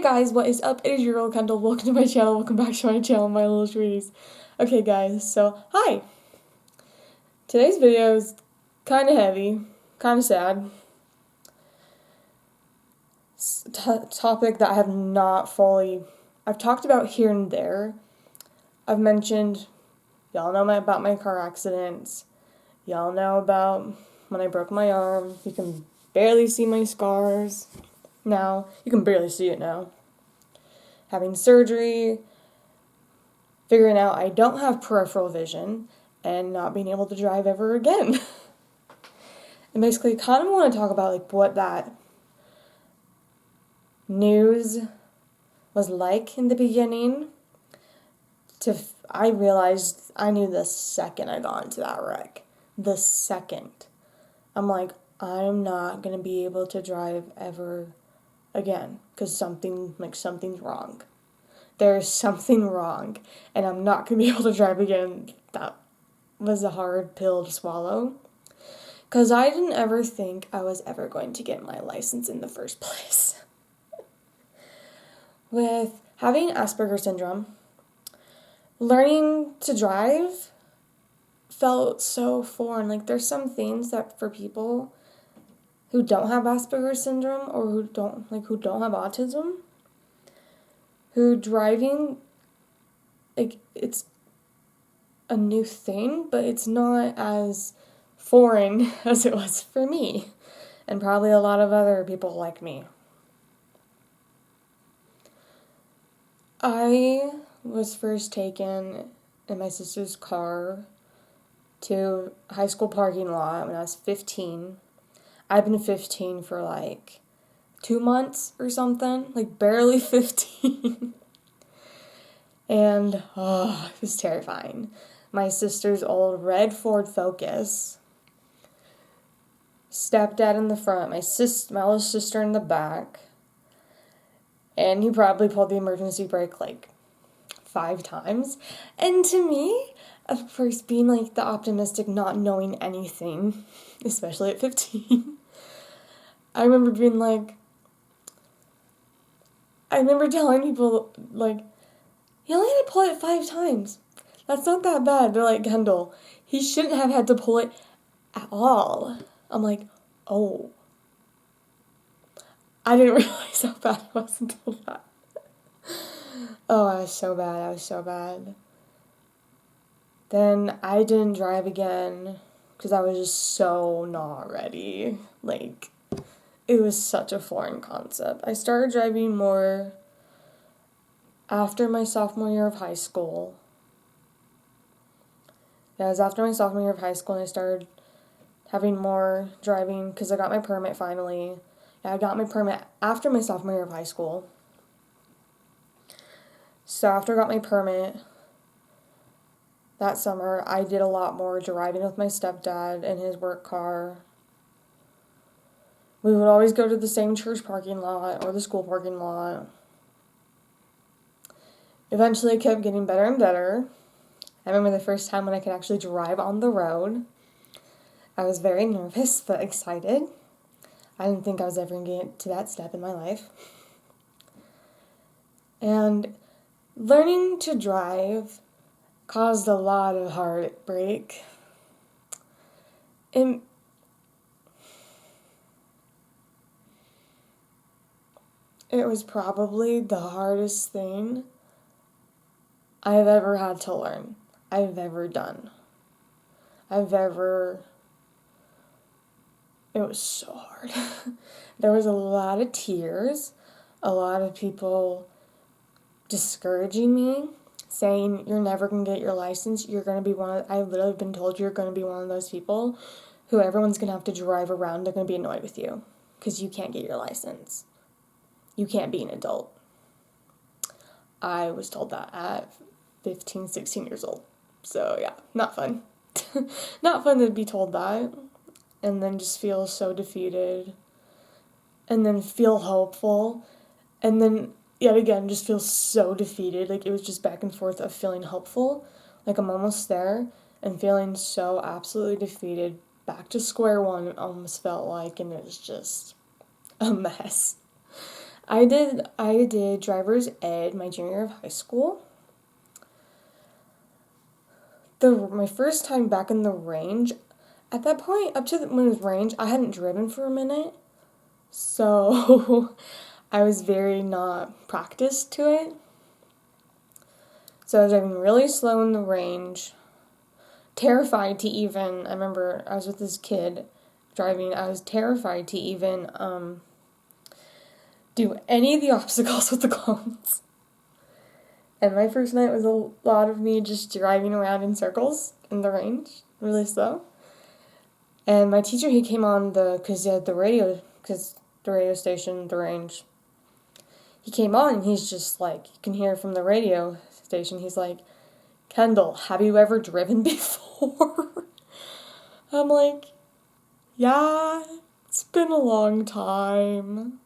guys, what is up? It is your girl Kendyl. Welcome to my channel. Welcome back to my channel, my little sweeties. Okay, guys, so hi. Today's video is kind of heavy, kind of sad. It's a topic that I have not fully, I've talked about here and there. I've mentioned, y'all know about my car accidents. Y'all know about when I broke my arm. You can barely see my scars now. You can barely see it now. Having surgery, figuring out I don't have peripheral vision, and not being able to drive ever again. And basically kind of want to talk about what that news was like in the beginning. I realized I knew the second I got into that wreck. The second. I'm like, I'm not going to be able to drive ever again because something's wrong. There's something wrong, and I'm not going to be able to drive again. That was a hard pill to swallow because I didn't ever think I was ever going to get my license in the first place. With having Asperger's syndrome, learning to drive felt so foreign. There's some things that for people who don't have Asperger's syndrome or who don't have autism, who driving, it's a new thing, but it's not as foreign as it was for me, and probably a lot of other people like me. I was first taken in my sister's car to a high school parking lot when I was 15. I've been 15 for 2 months or something, barely 15. And, it was terrifying. My sister's old red Ford Focus, stepdad in the front, my little sister in the back, and he probably pulled the emergency brake 5 times. And to me, of course, being the optimistic, not knowing anything, especially at 15, I remember being I remember telling people, he only had to pull it 5 times. That's not that bad. They're like, Kendyl, he shouldn't have had to pull it at all. I'm like, oh. I didn't realize how bad it was until that. Oh, I was so bad. Then I didn't drive again because I was just so not ready. It was such a foreign concept. I started driving more after my sophomore year of high school. Yeah, it was after my sophomore year of high school, and I started having more driving because I got my permit finally. Yeah, I got my permit after my sophomore year of high school. So after I got my permit that summer, I did a lot more driving with my stepdad in his work car. We would always go to the same church parking lot or the school parking lot. Eventually, it kept getting better and better. I remember the first time when I could actually drive on the road. I was very nervous but excited. I didn't think I was ever going to get to that step in my life. And learning to drive caused a lot of heartbreak. It was probably the hardest thing I've ever had to learn, I've ever done. It was so hard. There was a lot of tears, a lot of people discouraging me, saying, you're never going to get your license, I've literally been told you're going to be one of those people who everyone's going to have to drive around, they're going to be annoyed with you, because you can't get your license. You can't be an adult. I was told that at 15, 16 years old. So yeah, not fun. Not fun to be told that. And then just feel so defeated. And then feel hopeful. And then yet again just feel so defeated. It was just back and forth of feeling hopeful. I'm almost there. And feeling so absolutely defeated. Back to square one, it almost felt like. And it was just a mess. I did driver's ed my junior year of high school. My first time back in the range, at that point, up to when it was range, I hadn't driven for a minute. So I was very not practiced to it. So I was driving really slow in the range, terrified to even, I remember I was with this kid driving, I was terrified to even do any of the obstacles with the cones. And my first night was a lot of me just driving around in circles in the range, really slow. And my teacher, he came on because the radio station, the range, he came on and he's just like, you can hear from the radio station, he's like, Kendyl, have you ever driven before? I'm like, yeah, it's been a long time.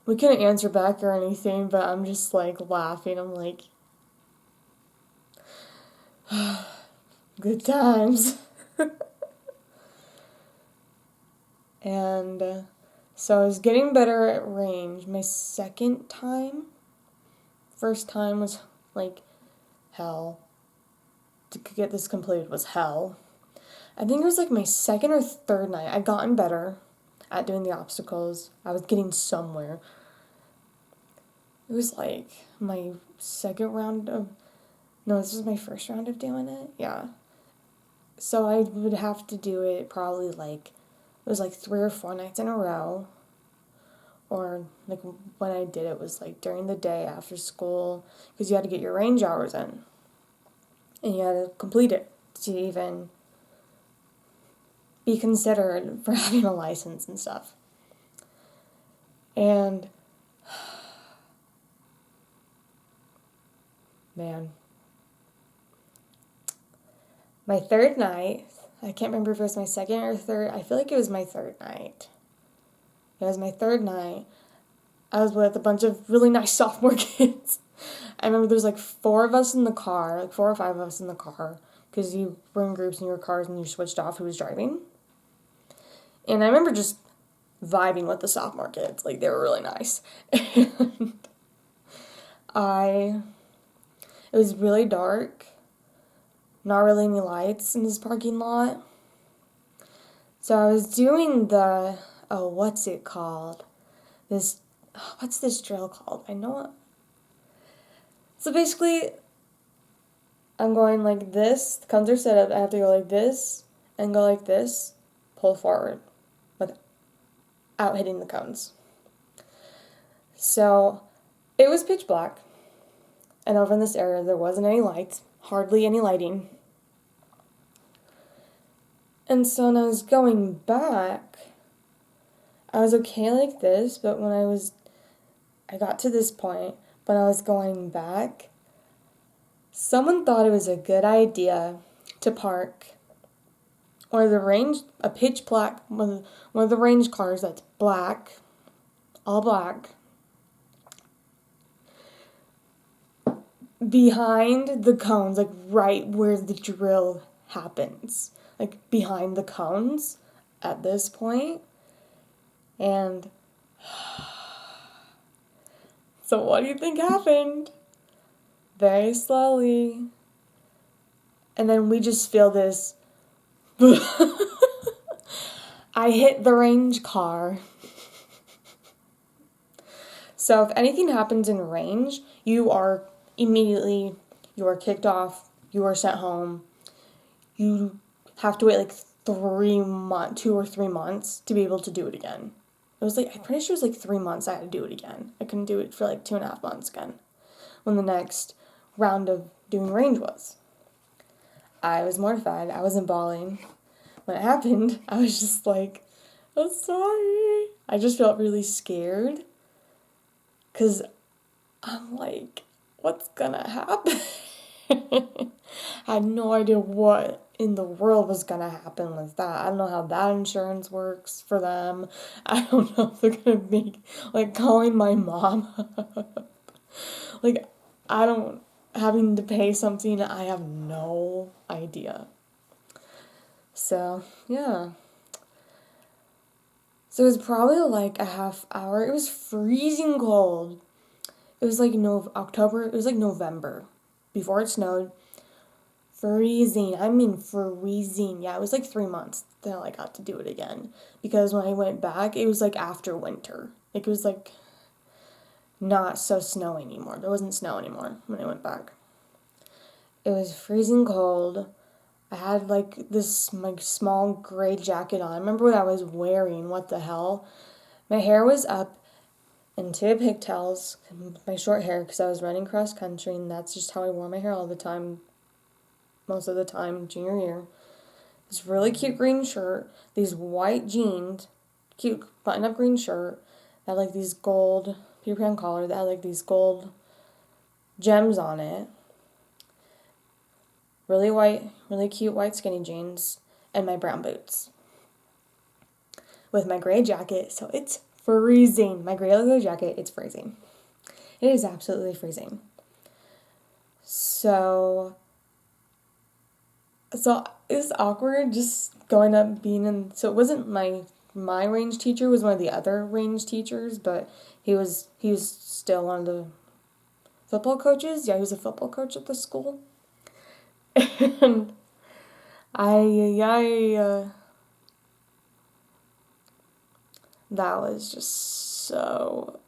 We couldn't answer back or anything, but I'm just like laughing. I'm like, good times. And so I was getting better at range. My second time, first time was like hell. To get this completed was hell. I think it was like my second or third night. I'd gotten better at doing the obstacles. I was getting somewhere. It was like my second round of, no, this was my first round of doing it. Yeah. So I would have to do it probably like, it was like 3 or 4 nights in a row. Or like when I did it was like during the day after school, because you had to get your range hours in. And you had to complete it to even be considered for having a license and stuff. And man, my third night, I can't remember if it was my second or third, I feel like it was my third night. It was my third night. I was with a bunch of really nice sophomore kids. I remember there was like 4 of us in the car, like 4 or 5 of us in the car, because you were in groups in your cars and you switched off who was driving. And I remember just vibing with the sophomore kids. Like, they were really nice. And it was really dark. Not really any lights in this parking lot. So I was doing what's it called? What's this drill called? I know it. So basically, I'm going like this. The cones are set up. I have to go like this and go like this. Pull forward without hitting the cones. So it was pitch black. And over in this area, there wasn't any lights. Hardly any lighting. And so when I was going back, I was okay like this, but when I got to this point, when I was going back, someone thought it was a good idea to park one of the range cars that's black, all black, behind the cones, like right where the drill happens, like behind the cones at this point. And so what do you think happened? Very slowly. And then we just feel this. I hit the range car. So if anything happens in range, you are kicked off, you are sent home. You have to wait like 2 or 3 months to be able to do it again. It was like, I'm pretty sure it was like 3 months I had to do it again. I couldn't do it for like 2.5 months again, when the next round of doing range was. I was mortified. I wasn't bawling. When it happened, I was just like, I'm sorry. I just felt really scared. Because I'm like, what's gonna happen? I had no idea what in the world was gonna happen with that. I don't know how that insurance works for them. I don't know if they're gonna be like calling my mom up. Like, having to pay something, I have no idea. So, yeah. So it was probably like a half hour. It was freezing cold. It was like October. It was like November, before it snowed. Freezing. I mean freezing. Yeah, it was like 3 months that I got to do it again. Because when I went back, it was like after winter. Like it was like not so snowy anymore. There wasn't snow anymore when I went back. It was freezing cold. I had like this like small gray jacket on. I remember what I was wearing. What the hell? My hair was up into pigtails, my short hair, because I was running cross country, and that's just how I wore my hair all the time, most of the time, junior year. This really cute green shirt, these white jeans, cute button-up green shirt, that had like these gold, Peter Pan collar, that had like these gold gems on it. Really white, really cute white skinny jeans, and my brown boots. With my gray jacket, so it's freezing. My gray logo jacket, it's freezing. It is absolutely freezing. So it was awkward just going up being in. So it wasn't my range teacher. It was one of the other range teachers, but he was still one of the football coaches. Yeah, he was a football coach at the school. And that was just so.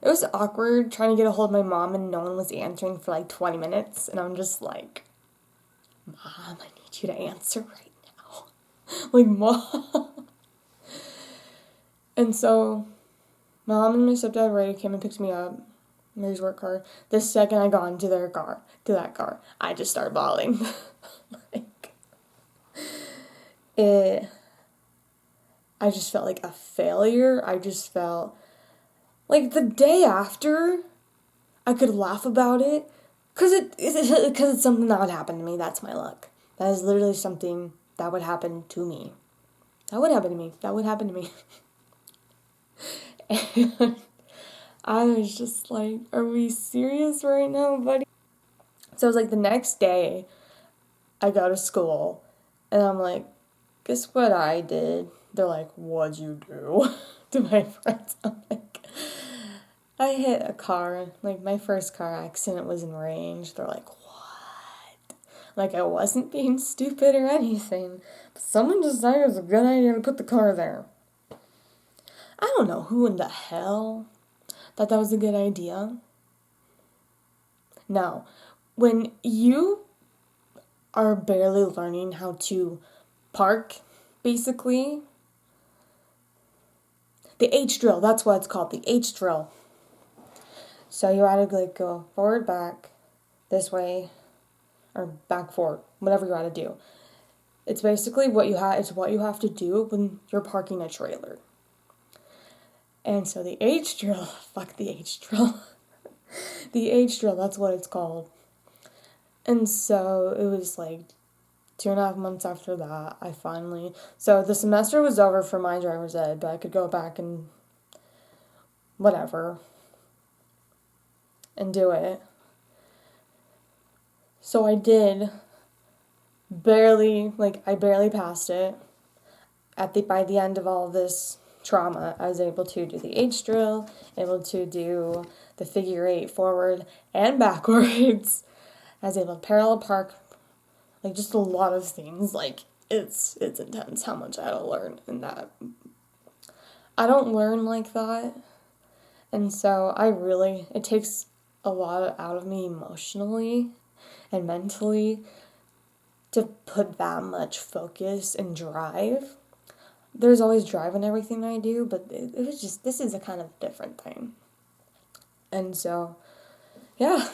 It was awkward trying to get a hold of my mom and no one was answering for like 20 minutes. And I'm just like, Mom, I need you to answer right now. Like, Mom. And so, Mom and my stepdad Ray came and picked me up. Mary's work car. The second I got into that car, I just started bawling. I just felt like a failure. I just felt like the day after, I could laugh about it, because it's something that would happen to me. That's my luck. That is literally something that would happen to me. That would happen to me. And I was just like, are we serious right now, buddy? So it was like the next day, I go to school, and I'm like, guess what I did? They're like, what'd you do? To my friends. I'm like, I hit a car. Like, my first car accident was in range. They're like, what? Like, I wasn't being stupid or anything. But someone decided it was a good idea to put the car there. I don't know who in the hell thought that was a good idea. No. When you are barely learning how to park, basically, the H drill, that's what it's called, the H drill. So you ought to like go forward, back, this way, or back, forward, whatever you ought to do. It's basically what you have to do when you're parking a trailer. And so the H drill, fuck the H drill. The H drill, that's what it's called. And so it was like 2.5 months after that, so the semester was over for my driver's ed, but I could go back and whatever and do it. So I did I barely passed it. By the end of all of this trauma, I was able to do the H drill, able to do the figure 8 forward and backwards. I was able to parallel park, like just a lot of things. Like it's intense how much I had to learn in that. I don't learn like that, and so it takes a lot out of me emotionally and mentally to put that much focus and drive. There's always drive in everything I do, but it was just, this is a kind of different thing. And so, yeah.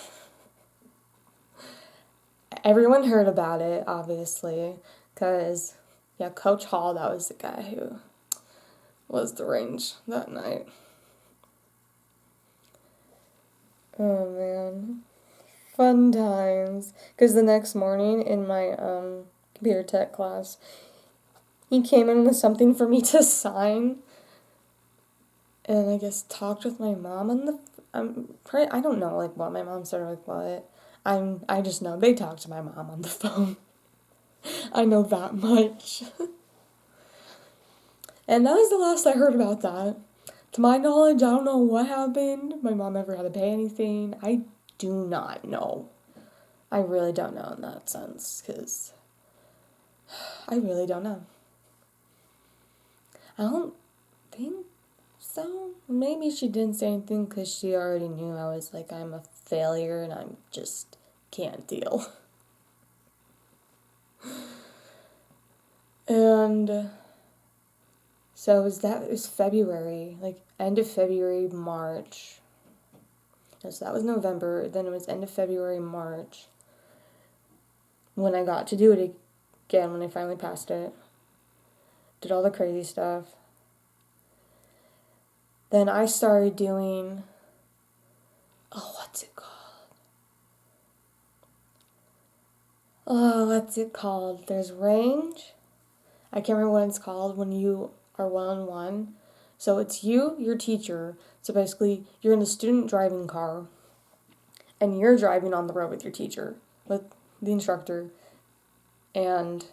Everyone heard about it, obviously, because, yeah, Coach Hall, that was the guy who was the range that night. Oh, man. Fun times. Because the next morning in my computer tech class, he came in with something for me to sign, and I guess talked with my mom on the, I don't know, like, what my mom said, like, what. I just know they talked to my mom on the phone. I know that much. And that was the last I heard about that. To my knowledge, I don't know what happened. My mom never had to pay anything. I do not know. I really don't know in that sense, because I really don't know. I don't think so. Maybe she didn't say anything because she already knew I was like, I'm a failure and I just can't deal. And so it was February, like end of February, March. So that was November, then it was end of February, March, when I got to do it again, when I finally passed it. Did all the crazy stuff. Then I started doing, what's it called? There's range. I can't remember what it's called when you are one-on-one. So it's you, your teacher. So basically, you're in the student driving car, and you're driving on the road with your teacher, with the instructor, and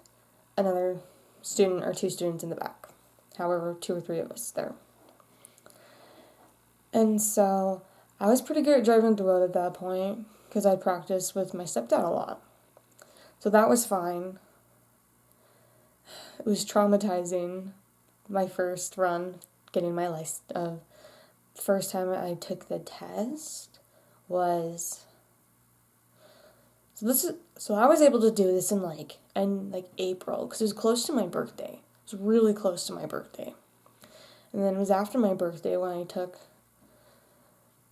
another student or two students in the back. However, 2 or 3 of us there. And so I was pretty good at driving the road at that point because I practiced with my stepdad a lot. So that was fine. It was traumatizing, my first run, getting my license. First time I took the test was... So I was able to do this in April because it was close to my birthday. It was really close to my birthday. And then it was after my birthday when I took...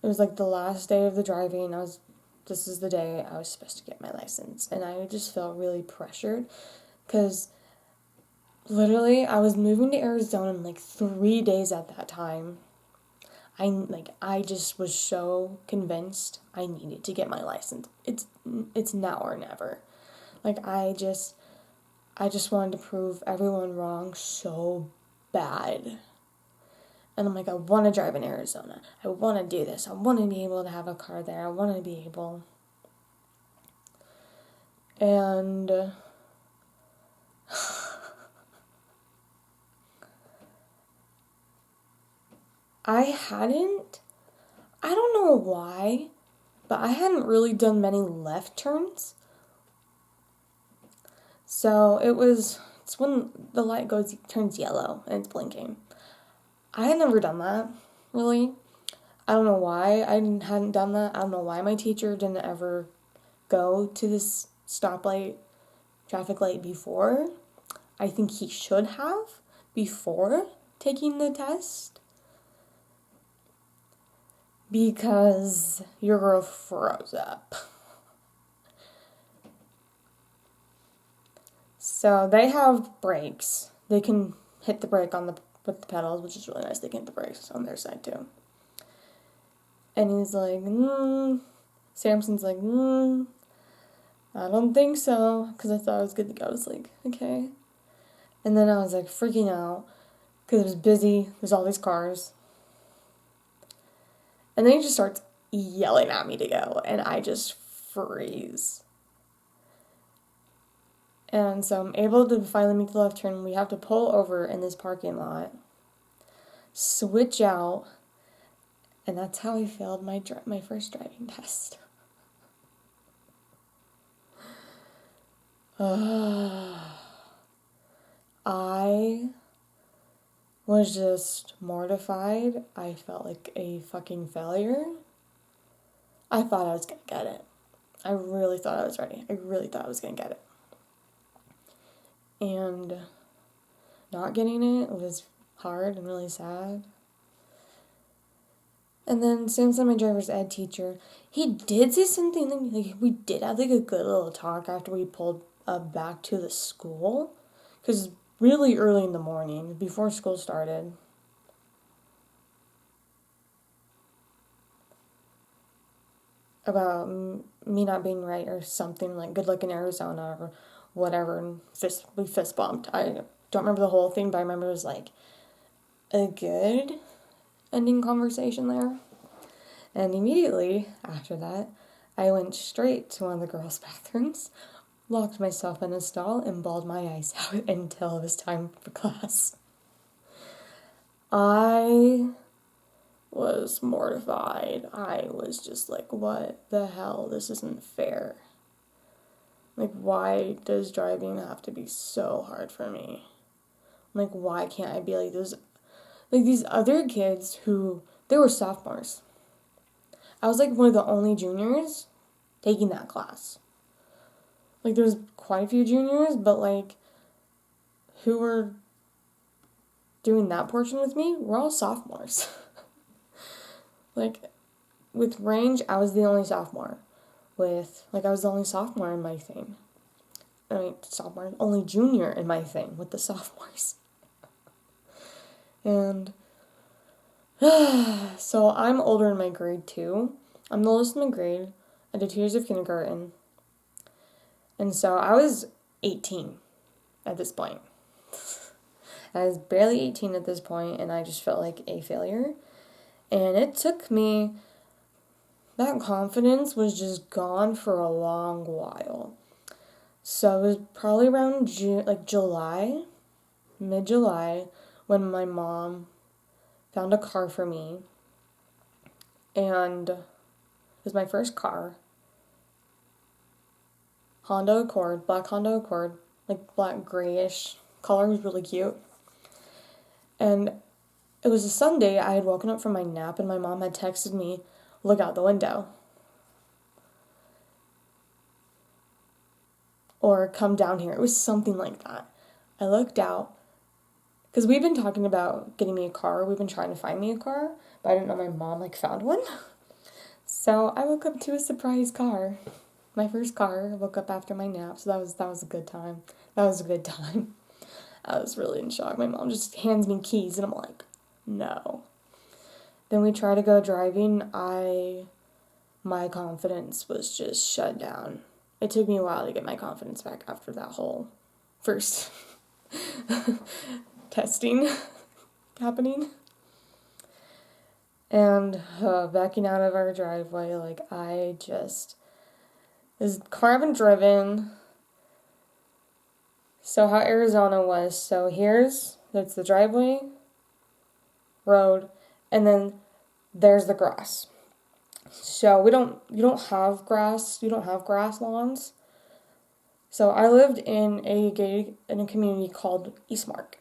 It was like the last day of the driving. This is the day I was supposed to get my license. And I just felt really pressured because literally I was moving to Arizona in 3 days at that time. I just was so convinced I needed to get my license. It's now or never. I just wanted to prove everyone wrong so bad. And I'm like, I want to drive in Arizona. I want to do this. I want to be able to have a car there. I want to be able. And I don't know why, but I hadn't really done many left turns. So it's when the light turns yellow and it's blinking. I had never done that, really. I don't know why I hadn't done that. I don't know why my teacher didn't ever go to this traffic light before. I think he should have before taking the test. Because your girl froze up. So they have brakes. They can hit the brake with the pedals, which is really nice. They can hit the brakes on their side too. And he's like, Samson's like, I don't think so. Because I thought I was good to go. I was like, okay. And then I was like freaking out. Because it was busy. There's all these cars. And then he just starts yelling at me to go. And I just freeze. And so I'm able to finally make the left turn. We have to pull over in this parking lot. Switch out. And that's how I failed my first driving test. I was just mortified. I felt like a fucking failure. I thought I was going to get it. I really thought I was ready. I really thought I was going to get it. And not getting it was hard and really sad. And then Samson, my driver's ed teacher, he did say something, we did have a good little talk after we pulled back to the school. Because really early in the morning, before school started. About me not being right or something, good luck in Arizona or whatever, and we fist bumped. I don't remember the whole thing, but I remember it was a good ending conversation there. And immediately after that, I went straight to one of the girls' bathrooms, locked myself in a stall, and bawled my eyes out until it was time for class. I was mortified. I was just like, what the hell? This isn't fair. Like, why does driving have to be so hard for me? Like, why can't I be like those, like these other kids who, they were sophomores. I was like one of the only juniors taking that class. Like, there was quite a few juniors, but like, who were doing that portion with me, we're all sophomores. Like, with range, I was the only sophomore. I was the only sophomore in my thing. Sophomore, only junior in my thing with the sophomores. And so I'm older in my grade too. I'm the oldest in my grade. I did 2 years of kindergarten. And so I was 18 at this point. I was barely 18 at this point, and I just felt like a failure. And it took me, that confidence was just gone for a long while. So it was probably around July, mid-July, when my mom found a car for me. And it was my first car. Honda Accord, black Honda Accord, like black grayish color, was really cute. And it was a Sunday. I had woken up from my nap and my mom had texted me, look out the window. Or come down here. It was something like that. I looked out, because we've been talking about getting me a car. We've been trying to find me a car, but I didn't know my mom found one. So I woke up to a surprise car. My first car. I woke up after my nap, so that was a good time. That was a good time. I was really in shock. My mom just hands me keys, and I'm like, no. Then we try to go driving. My confidence was just shut down. It took me a while to get my confidence back after that whole first testing happening. And backing out of our driveway, this car I haven't driven. So how Arizona was, so that's the driveway, road, and then there's the grass. So you don't have grass lawns. So I lived in a community called Eastmark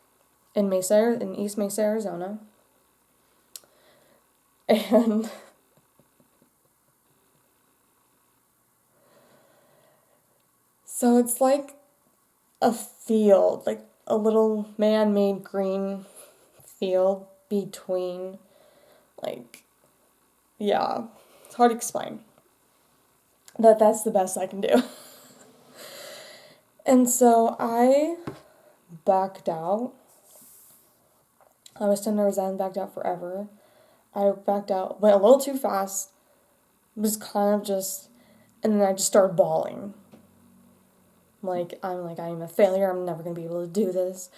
in East Mesa, Arizona. And so it's like a field, like a little man-made green field between, it's hard to explain. That's the best I can do. And so I backed out. I was 10 hours out and backed out forever. I backed out, went a little too fast, was kind of just, and then I just started bawling. I'm a failure, I'm never going to be able to do this.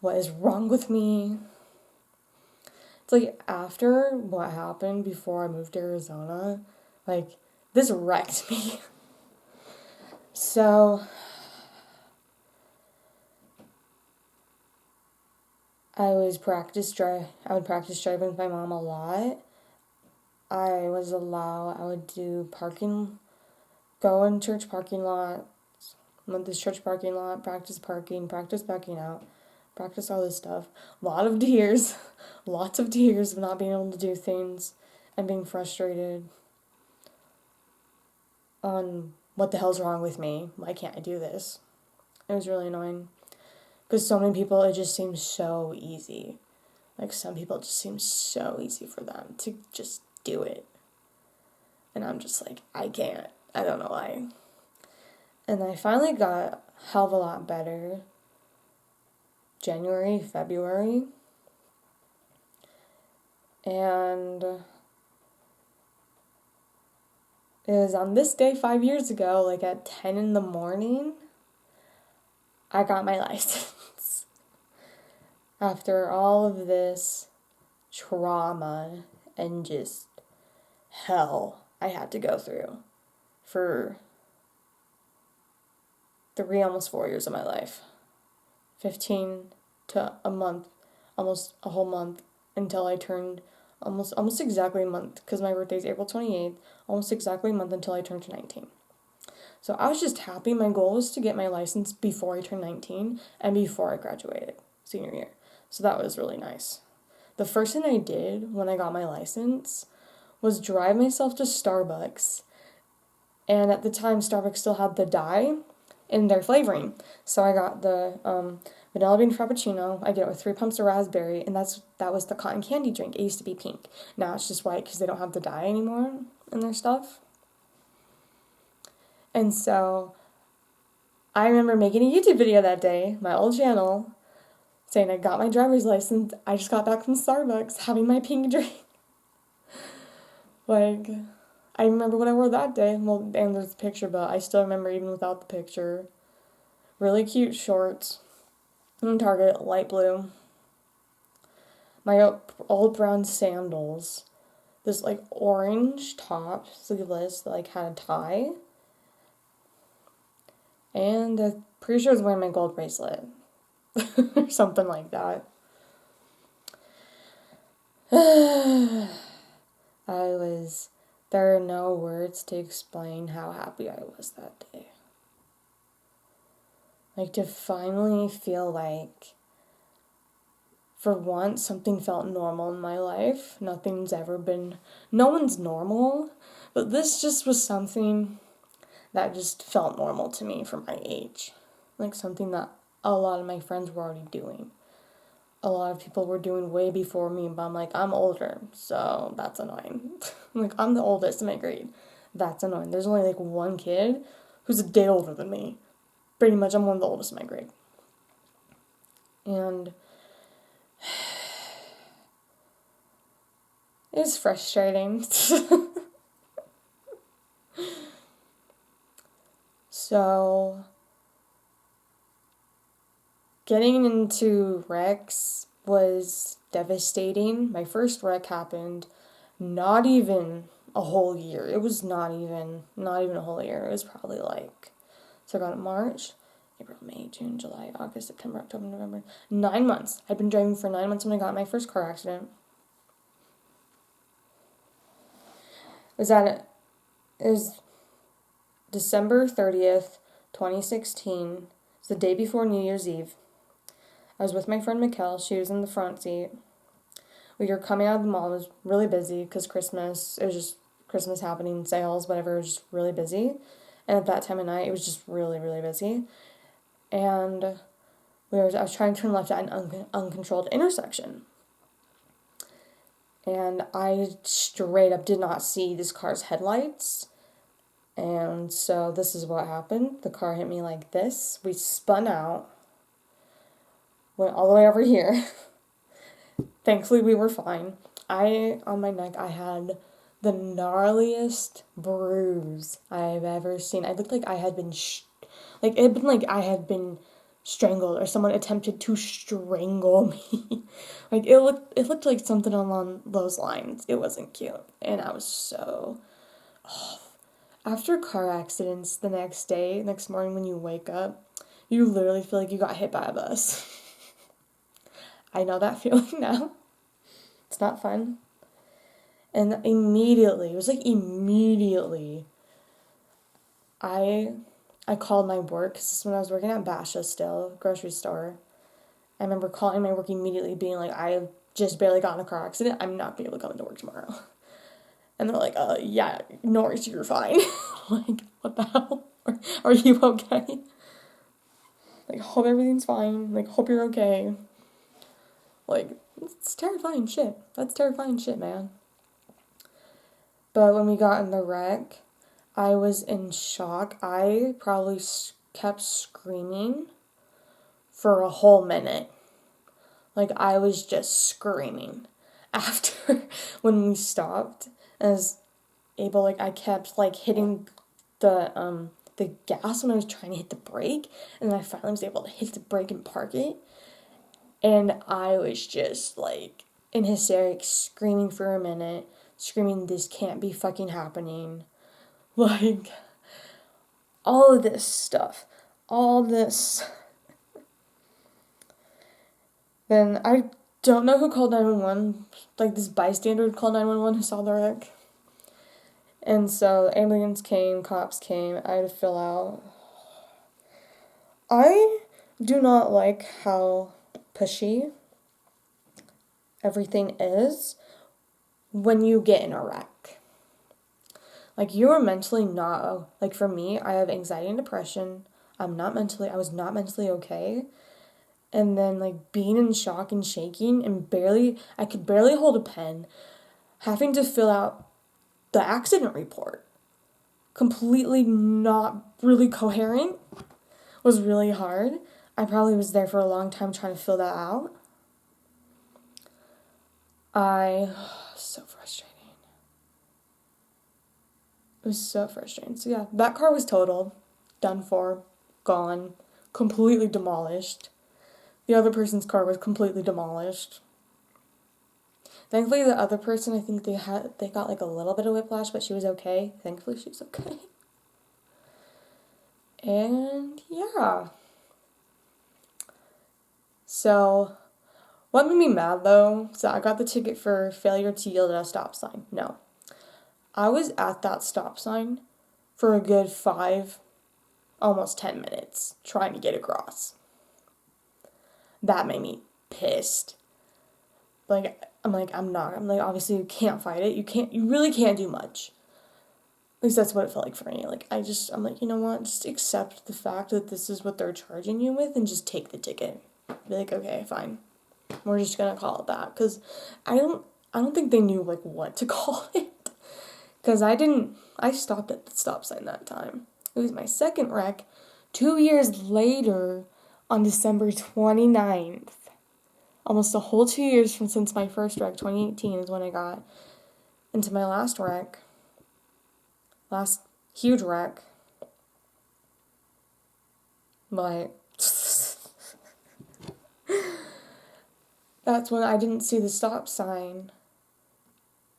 What is wrong with me? It's like, after what happened before I moved to Arizona, this wrecked me. So I would practice driving with my mom a lot. I would do go in church parking lot, went this church parking lot, practice parking, practice backing out, practice all this stuff. Lots of tears of not being able to do things and being frustrated on what the hell's wrong with me. Why can't I do this? It was really annoying. Because so many people, it just seems so easy. Some people, it just seems so easy for them to just do it. And I'm just like, I can't. I don't know why. And I finally got a hell of a lot better. January, February. And it was on this day 5 years ago, at 10 in the morning, I got my license. After all of this trauma and just hell I had to go through for 3, almost 4 years of my life. 15 to a month, almost a whole month until I turned almost exactly a month, because my birthday is April 28th, almost exactly a month until I turned 19. So I was just happy. My goal was to get my license before I turned 19 and before I graduated senior year. So that was really nice. The first thing I did when I got my license was drive myself to Starbucks. And at the time, Starbucks still had the dye in their flavoring. So I got the vanilla bean frappuccino. I did it with 3 pumps of raspberry, and that was the cotton candy drink. It used to be pink. Now it's just white because they don't have the dye anymore in their stuff. And so I remember making a YouTube video that day, my old channel, saying I got my driver's license. I just got back from Starbucks having my pink drink. Like, I remember what I wore that day. Well, and there's a picture, but I still remember even without the picture. Really cute shorts from Target, light blue. My old brown sandals. This, like, orange top, sleeveless, that, like, had a tie. And I'm pretty sure I was wearing my gold bracelet. Or something like that. There are no words to explain how happy I was that day. Like, to finally feel like, for once, something felt normal in my life. No one's normal, but this just was something that just felt normal to me for my age. Like, something that a lot of my friends were already doing. A lot of people were doing way before me, but I'm like, I'm older, so that's annoying. Like, I'm the oldest in my grade. That's annoying. There's only, like, one kid who's a day older than me. Pretty much, I'm one of the oldest in my grade. And it was frustrating. So, getting into recs was devastating. My first rec happened not even a whole year. It was not even a whole year. It was probably like, so I got it March, April, May, June, July, August, September, October, November. 9 months. I'd been driving for 9 months when I got my first car accident. It was December 30th, 2016. It's the day before New Year's Eve. I was with my friend Mikkel. She was in the front seat. We were coming out of the mall. It was really busy because Christmas. It was just Christmas happening, sales, whatever. It was just really busy. And at that time of night, it was just really, really busy. And I was trying to turn left at an uncontrolled intersection. And I straight up did not see this car's headlights. And so this is what happened. The car hit me like this. We spun out. Went all the way over here. Thankfully, we were fine. On my neck, I had the gnarliest bruise I've ever seen. I looked like I had been, it had been like I had been strangled or someone attempted to strangle me. Like, it looked like something along those lines. It wasn't cute. And I was so... After car accidents next morning when you wake up, you literally feel like you got hit by a bus. I know that feeling now. It's not fun. And immediately, I called my work, because this is when I was working at Basha still, grocery store. I remember calling my work immediately, being like, I just barely got in a car accident. I'm not going to be able to come into work tomorrow. And they're like, yeah, no worries, you're fine. Like, what the hell? Are you okay? Like, hope everything's fine. Like, hope you're okay. Like, it's terrifying shit. That's terrifying shit, man. But when we got in the wreck, I was in shock. I probably kept screaming for a whole minute. Like, I was just screaming. After, when we stopped, I was able, like, I kept, like, hitting the gas when I was trying to hit the brake, and then I finally was able to hit the brake and park it. And I was just, like, in hysterics, screaming for a minute, screaming, this can't be fucking happening. Like, all of this stuff. All this. Then I don't know who called 911. Like, this bystander called 911 who saw the wreck. And so ambulance came, cops came, I had to fill out. I do not like how pushy everything is when you get in a wreck. Like, you are mentally not, like, for me, I have anxiety and depression. I was not mentally okay. And then, like, being in shock and shaking and I could barely hold a pen, having to fill out the accident report, completely not really coherent, was really hard. I probably was there for a long time trying to fill that out. So frustrating. It was so frustrating. So yeah, that car was totaled, done for, gone, completely demolished. The other person's car was completely demolished. Thankfully, the other person, I think they got like a little bit of whiplash, but she was okay. Thankfully, she was okay. And yeah. So, what made me mad though, so I got the ticket for failure to yield at a stop sign. No. I was at that stop sign for a good 5, almost 10 minutes trying to get across. That made me pissed. Like, I'm like, obviously you can't fight it. You really can't do much. At least that's what it felt like for me. Like, I'm like, you know what? Just accept the fact that this is what they're charging you with and just take the ticket. Be like, okay, fine. We're just gonna call it that. Because I don't think they knew, like, what to call it. Because I stopped at the stop sign that time. It was my second wreck 2 years later on December 29th. Almost a whole 2 years since my first wreck, 2018 is when I got into my last wreck. Last huge wreck. But that's when I didn't see the stop sign.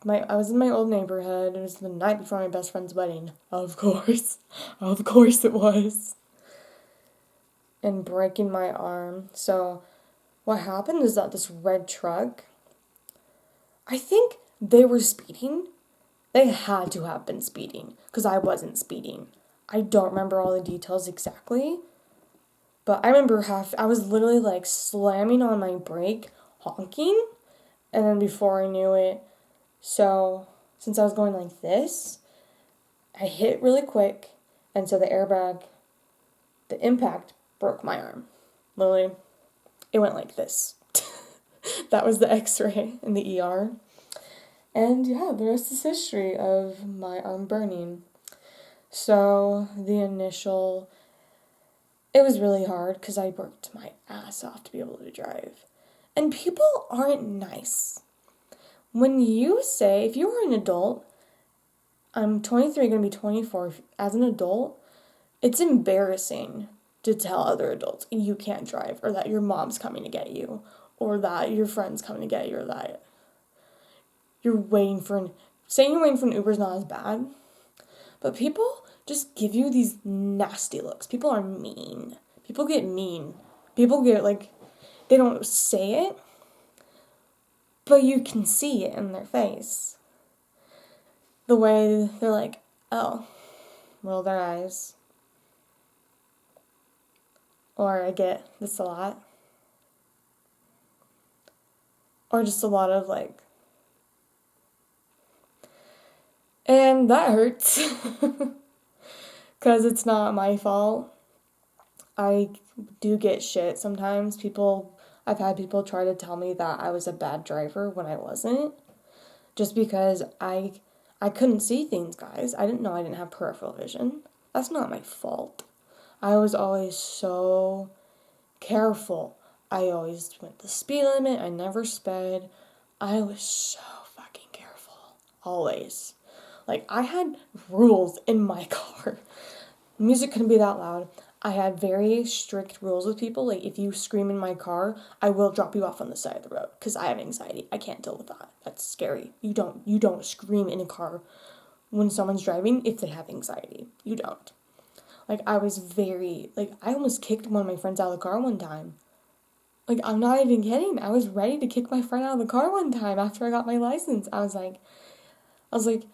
I was in my old neighborhood. It was the night before my best friend's wedding. Of course. Of course it was. And breaking my arm. So what happened is that this red truck, I think they were speeding. They had to have been speeding because I wasn't speeding. I don't remember all the details exactly. But I remember I was literally like slamming on my brake, honking. And then before I knew it, so since I was going like this, I hit really quick. And so the impact broke my arm. Literally, it went like this. That was the x-ray in the ER. And yeah, the rest is history of my arm burning. So it was really hard because I worked my ass off to be able to drive. And people aren't nice. When you say, if you are an adult, I'm 23, going to be 24, as an adult, it's embarrassing to tell other adults you can't drive, or that your mom's coming to get you, or that your friend's coming to get you, or that saying you're waiting for an Uber is not as bad, but people just give you these nasty looks. People are mean. People get mean. People get, like, they don't say it, but you can see it in their face. The way they're like, oh, roll their eyes. Or I get this a lot. Or just a lot of like, and that hurts. Because it's not my fault. I do get shit sometimes. I've had people try to tell me that I was a bad driver when I wasn't. Just because I couldn't see things, guys. I didn't know I didn't have peripheral vision. That's not my fault. I was always so careful. I always went the speed limit. I never sped. I was so fucking careful. Always. Like, I had rules in my car. Music couldn't be that loud. I had very strict rules with people. Like, if you scream in my car, I will drop you off on the side of the road because I have anxiety. I can't deal with that. That's scary. You don't scream in a car when someone's driving if they have anxiety. You don't. Like, I was I almost kicked one of my friends out of the car one time. Like, I'm not even kidding. I was ready to kick my friend out of the car one time after I got my license. I was like, do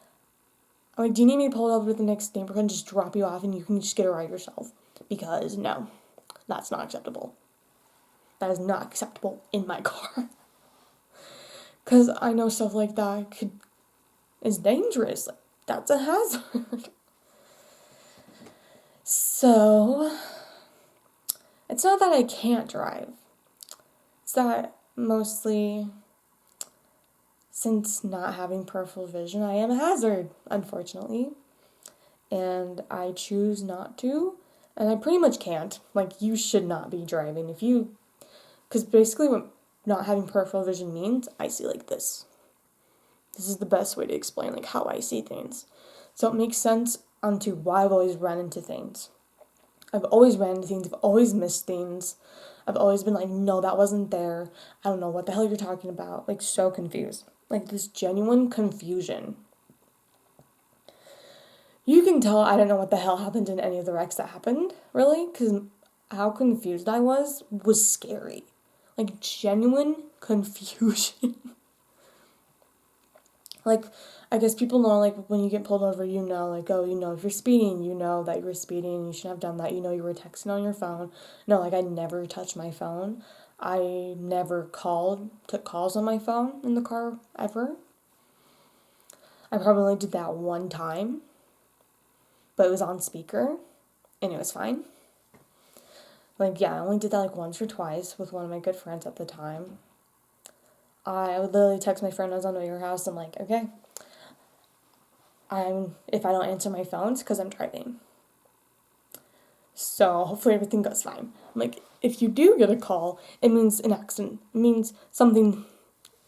you need me to pull over to the next neighborhood and just drop you off and you can just get a ride yourself? Because no, that's not acceptable. That is not acceptable in my car. Because I know stuff like that is dangerous. Like, that's a hazard. So, it's not that I can't drive. It's that mostly, since not having peripheral vision, I am a hazard, unfortunately. And I choose not to. And I pretty much can't. Like, you should not be driving. Because basically what not having peripheral vision means, I see like this. This is the best way to explain, like, how I see things. So it makes sense onto why I've always run into things. I've always ran into things. I've always missed things. I've always been like, no, that wasn't there. I don't know what the hell you're talking about. Like, so confused. Like, this genuine confusion. You can tell I don't know what the hell happened in any of the wrecks that happened, really, because how confused I was scary. Like, genuine confusion. Like, I guess people know, like, when you get pulled over, you know, like, oh, you know, if you're speeding, you know that you were speeding, you shouldn't have done that, you know you were texting on your phone. No, like, I never touched my phone. I never took calls on my phone in the car, ever. I probably only did that one time, but it was on speaker, and it was fine. Like, yeah, I only did that, like, once or twice with one of my good friends at the time. I would literally text my friend I was on the way to her house, I'm like, okay, if I don't answer my phone, it's because I'm driving. So hopefully everything goes fine. I'm like, if you do get a call, it means an accident. It means something,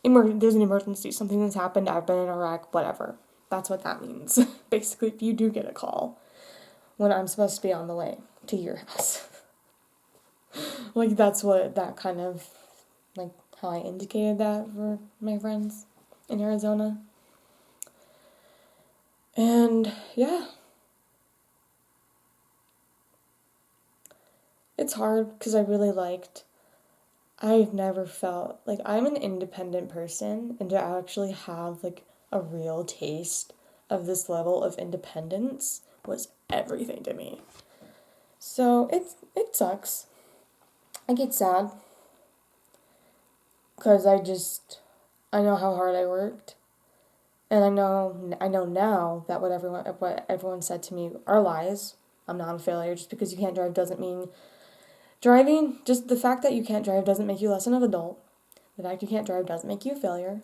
there's an emergency, something has happened, I've been in a wreck, whatever. That's what that means. Basically, if you do get a call when I'm supposed to be on the way to your house. Like, that's what that kind of, like, how I indicated that for my friends in Arizona. And, yeah. It's hard because I've never felt, like, I'm an independent person, and to actually have, like, a real taste of this level of independence was everything to me. So, it sucks. I get sad. Because I know how hard I worked. And I know now that what everyone said to me are lies. I'm not a failure. Just because you can't drive doesn't mean driving. Just the fact that you can't drive doesn't make you less than an adult. The fact you can't drive doesn't make you a failure.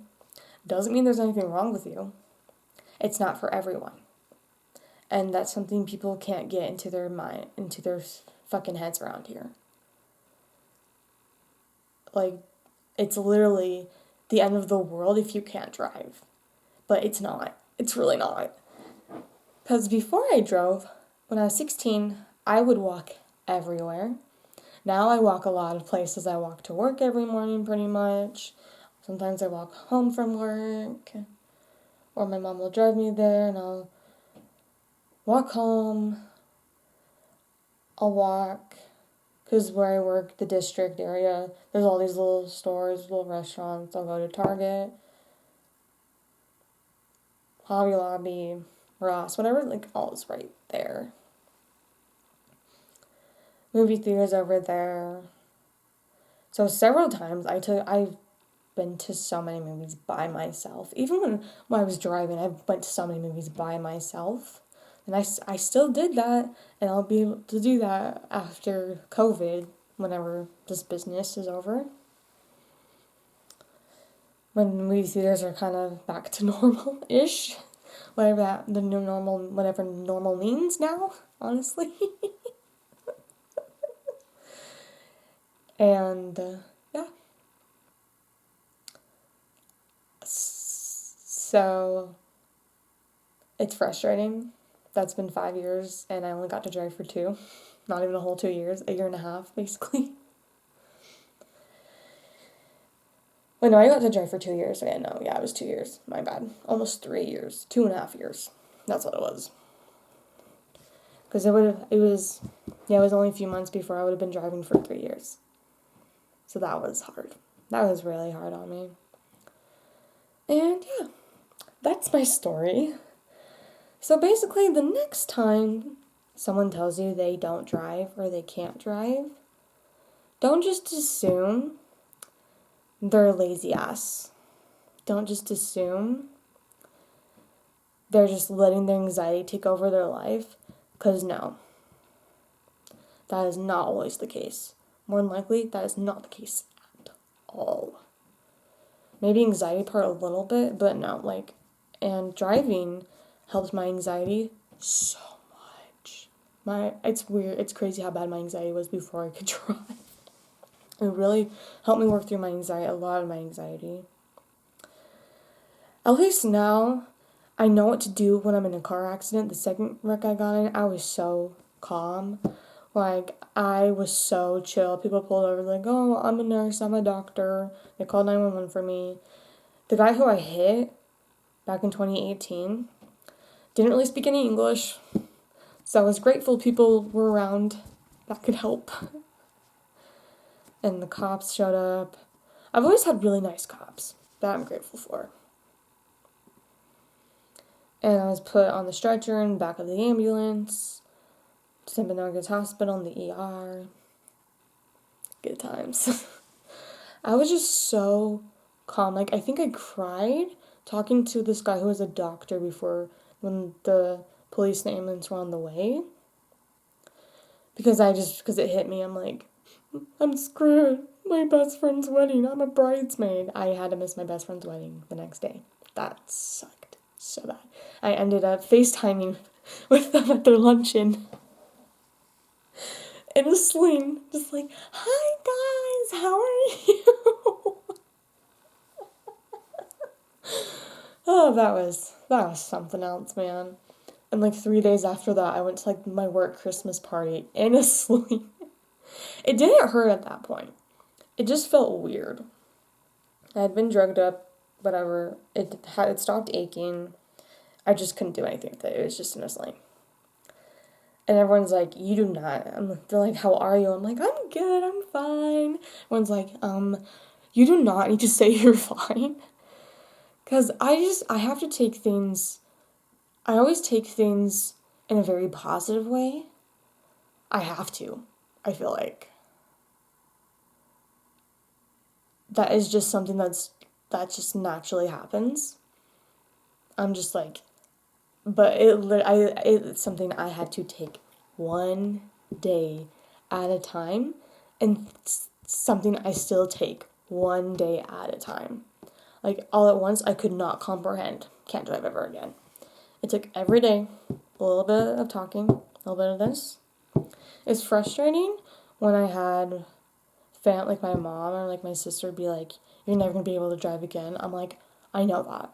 Doesn't mean there's anything wrong with you. It's not for everyone. And that's something people can't get into their mind, into their fucking heads around here. Like, it's literally the end of the world if you can't drive. But it's not. It's really not. Because before I drove, when I was 16, I would walk everywhere. Now I walk a lot of places. I walk to work every morning pretty much. Sometimes I walk home from work. Or my mom will drive me there and I'll walk home. I'll walk. Because where I work, the district area, there's all these little stores, little restaurants. I'll go to Target, Hobby Lobby, Ross, whatever, like, all is right there. Movie theaters over there. So several times I've been to so many movies by myself. Even when I was driving, I went to so many movies by myself. And I still did that, and I'll be able to do that after COVID, whenever this business is over. When movie theaters are kind of back to normal-ish. Whatever normal means now, honestly. And, yeah. So, it's frustrating. That's been 5 years, and I only got to drive for 2. Not even a whole 2 years, a year and a half, basically. Wait, no, I got to drive for 2 years. Yeah, no, yeah, it was 2 years. My bad. Almost 3 years. 2.5 years. That's what it was. Because it was only a few months before I would have been driving for 3 years. So that was hard. That was really hard on me. And yeah, that's my story. So basically, the next time someone tells you they don't drive or they can't drive, don't just assume they're lazy ass. Don't just assume they're just letting their anxiety take over their life, because no, that is not always the case. More than likely, that is not the case at all. Maybe anxiety part a little bit, but no, and driving helped my anxiety so much. It's weird, it's crazy how bad my anxiety was before I could drive. It really helped me work through my anxiety, a lot of my anxiety. At least now, I know what to do when I'm in a car accident. The second wreck I got in, I was so calm. I was so chill. People pulled over oh, I'm a nurse, I'm a doctor. They called 911 for me. The guy who I hit back in 2018 didn't really speak any English. So I was grateful people were around that could help. And the cops showed up. I've always had really nice cops that I'm grateful for. And I was put on the stretcher in the back of the ambulance. St. Bernard's Hospital in the ER. Good times. I was just so calm. I think I cried talking to this guy who was a doctor before when the police and the ambulance were on the way. Because it hit me. I'm screwed. My best friend's wedding. I'm a bridesmaid. I had to miss my best friend's wedding the next day. That sucked so bad. I ended up FaceTiming with them at their luncheon. In a sling. Just hi guys, how are you? Oh, that was something else, man. And 3 days after that, I went to my work Christmas party in a sling. It didn't hurt at that point. It just felt weird. I had been drugged up, whatever. It stopped aching. I just couldn't do anything with it. It was just in a sling. And everyone's you do not. They're how are you? I'm I'm good, I'm fine. Everyone's you do not need to say you're fine. Because I have to take things, I always take things in a very positive way. I have to. I feel that is just something that just naturally happens. I'm just but it's something I had to take one day at a time, and something I still take one day at a time. All at once, I could not comprehend. Can't drive ever again. It took every day, a little bit of talking, a little bit of this. It's frustrating when I had my mom or my sister be you're never going to be able to drive again. I'm I know that.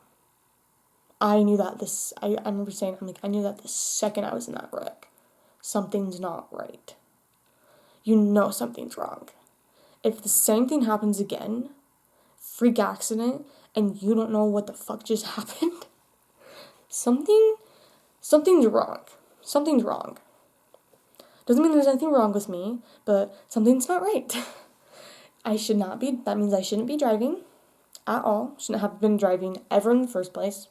I knew that I remember saying, I knew that the second I was in that wreck. Something's not right. You know something's wrong. If the same thing happens again, freak accident, and you don't know what the fuck just happened, something's wrong. Something's wrong. Doesn't mean there's anything wrong with me, but something's not right. That means I shouldn't be driving at all. Shouldn't have been driving ever in the first place.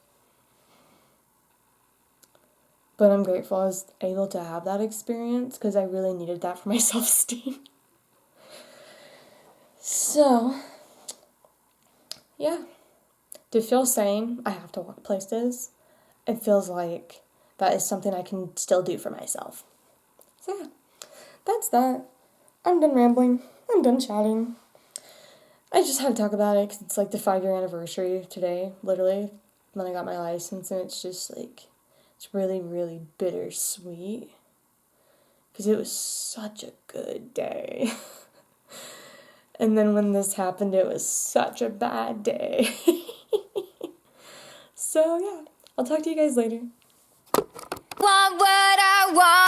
But I'm grateful I was able to have that experience because I really needed that for my self-esteem. So, yeah. To feel sane, I have to walk places. It feels like that is something I can still do for myself. So, yeah. That's that. I'm done rambling. I'm done chatting. I just had to talk about it because it's the 5-year anniversary today, literally, when I got my license, and it's just it's really, really bittersweet because it was such a good day. And then when this happened, it was such a bad day. So, yeah, I'll talk to you guys later. Want what I want.